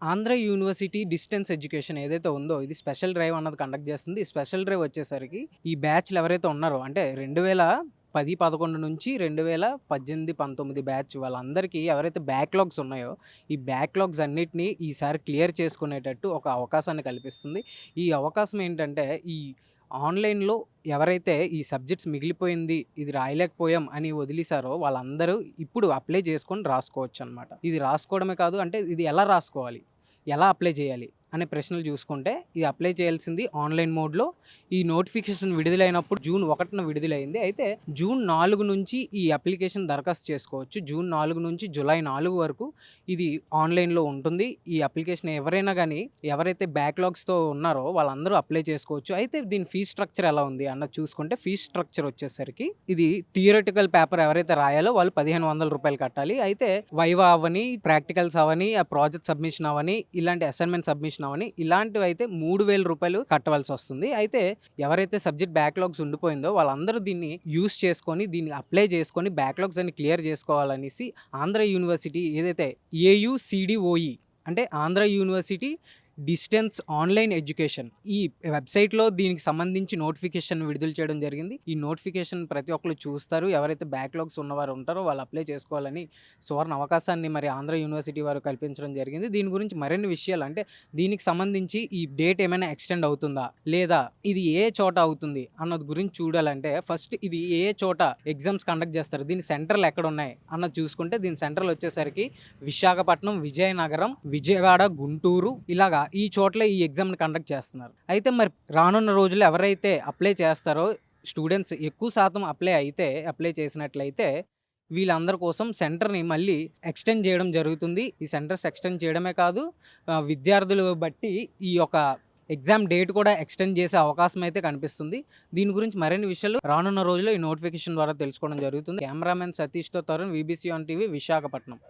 Andhra university distance education ఏదైతే ఉందో, ఇది స్పెషల్ డ్రైవ్ అన్నది కండక్ట్ చేస్తుంది. ఈ స్పెషల్ డ్రైవ్ వచ్చేసరికి ఈ బ్యాచ్‌లు ఎవరైతే ఉన్నారో అంటే 2010, 11 నుంచి 2018, 19 బ్యాచ్ వాళ్ళందరికీ ఎవరైతే బ్యాక్‌లాగ్స్ ఉన్నాయో, ఈ బ్యాక్‌లాగ్స్ అన్నిటిని ఈసారి క్లియర్ చేసుకునేటట్టు ఒక అవకాశాన్ని కల్పిస్తుంది. ఈ అవకాశం ఏంటంటే, ఈ ఆన్‌లైన్‌లో ఎవరైతే ఈ సబ్జెక్ట్స్ మిగిలిపోయింది, ఇది రాయలేకపోయాం అని వదిలేసారో వాళ్ళందరూ ఇప్పుడు అప్లై చేసుకొని రాసుకోవచ్చనమాట. ఇది రాసుకోవడమే కాదు అంటే ఇది ఎలా రాసుకోవాలి? ఎలా అప్లై చేయాలి? అనే ప్రశ్నలు చూసుకుంటే, ఇది అప్లై చేయాల్సింది ఆన్‌లైన్ మోడ్‌లో. ఈ నోటిఫికేషన్ విడుదలైనప్పుడు జూన్ 1న విడుదలైంది. అయితే జూన్ 4 నుంచి ఈ అప్లికేషన్ దరఖాస్తు చేసుకోవచ్చు. జూన్ 4 నుంచి జులై 4 వరకు ఇది ఆన్‌లైన్‌లో ఉంటుంది. ఈ అప్లికేషన్ ఎవరైనా గానీ, ఎవరైతే బ్యాక్‌లాగ్స్‌తో ఉన్నారో వాళ్ళందరూ అప్లై చేసుకోవచ్చు. అయితే దీని ఫీజ్ స్ట్రక్చర్ ఎలా ఉంది అన్నది చూసుకుంటే, ఫీజ్ స్ట్రక్చర్ వచ్చేసరికి ఇది థియరిటికల్ పేపర్ ఎవరైతే రాయాలో వాళ్ళు రూ. 1,500 కట్టాలి. అయితే వైవా అవ్వని, ప్రాక్టికల్స్ అవ్వని, ఆ ప్రాజెక్ట్ సబ్మిషన్ అవ్వని, ఇలాంటి అసైన్‌మెంట్ సబ్మిషన్ అవ్వని, ఇలాంటివైతే రూ. 3,000 కట్టవలసొస్తుంది. అయితే ఎవరైతే సబ్జెక్ట్ బ్యాక్‌లాగ్స్ ఉండిపోయిందో వాళ్ళందరూ దీన్ని యూజ్ చేసుకొని, దీన్ని అప్లై చేసుకొని బ్యాక్‌లాగ్స్ అన్ని క్లియర్ చేసుకోవాలనేసి ఆంధ్ర యూనివర్సిటీ ఏదైతే ఏయుసీడీఓఈ అంటే Andhra university distance online education ఈ వెబ్‌సైట్‌లో దీనికి సంబంధించి నోటిఫికేషన్ విడుదల చేయడం జరిగింది. ఈ నోటిఫికేషన్ ప్రతి ఒక్కళ్ళు చూస్తారు. ఎవరైతే బ్యాక్‌లాగ్స్ ఉన్నవారు ఉంటారో వాళ్ళు అప్లై చేసుకోవాలని సువర్ణ అవకాశాన్ని మరి ఆంధ్ర యూనివర్సిటీ వారు కల్పించడం జరిగింది. దీని గురించి మరిన్ని విషయాలు అంటే దీనికి సంబంధించి ఈ డేట్ ఏమైనా ఎక్స్‌టెండ్ అవుతుందా? లేదా ఇది ఏ చోట అవుతుంది? అన్నది గురించి చూడాలంటే ఫస్ట్ ఇది ఏ చోట ఎగ్జామ్స్ కండక్ట్ చేస్తారు? దీని సెంటర్‌లు ఎక్కడున్నాయి? అన్నది చూసుకుంటే దీని సెంటర్‌లు వచ్చేసరికి విశాఖపట్నం, విజయనగరం, విజయవాడ, గుంటూరు ఇలాగా ఈ చోట్ల ఈ ఎగ్జామ్‌ని కండక్ట్ చేస్తున్నారు. అయితే మరి రానున్న రోజుల్లో ఎవరైతే అప్లై చేస్తారో స్టూడెంట్స్ ఎక్కువ శాతం అప్లై చేసినట్లయితే వీళ్ళందరి కోసం సెంటర్‌ని మళ్ళీ ఎక్స్‌టెండ్ చేయడం జరుగుతుంది. ఈ సెంటర్స్ ఎక్స్‌టెండ్ చేయడమే కాదు విద్యార్థులు బట్టి ఈ యొక్క ఎగ్జామ్ డేట్ కూడా ఎక్స్‌టెండ్ చేసే అవకాశం అయితే కనిపిస్తుంది. దీని గురించి మరిన్ని విషయాలు రానున్న రోజుల్లో ఈ నోటిఫికేషన్ ద్వారా తెలుసుకోవడం జరుగుతుంది. కెమెరామెన్ సతీష్‌తో Tarun, VBC on TV, Visakhapatnam.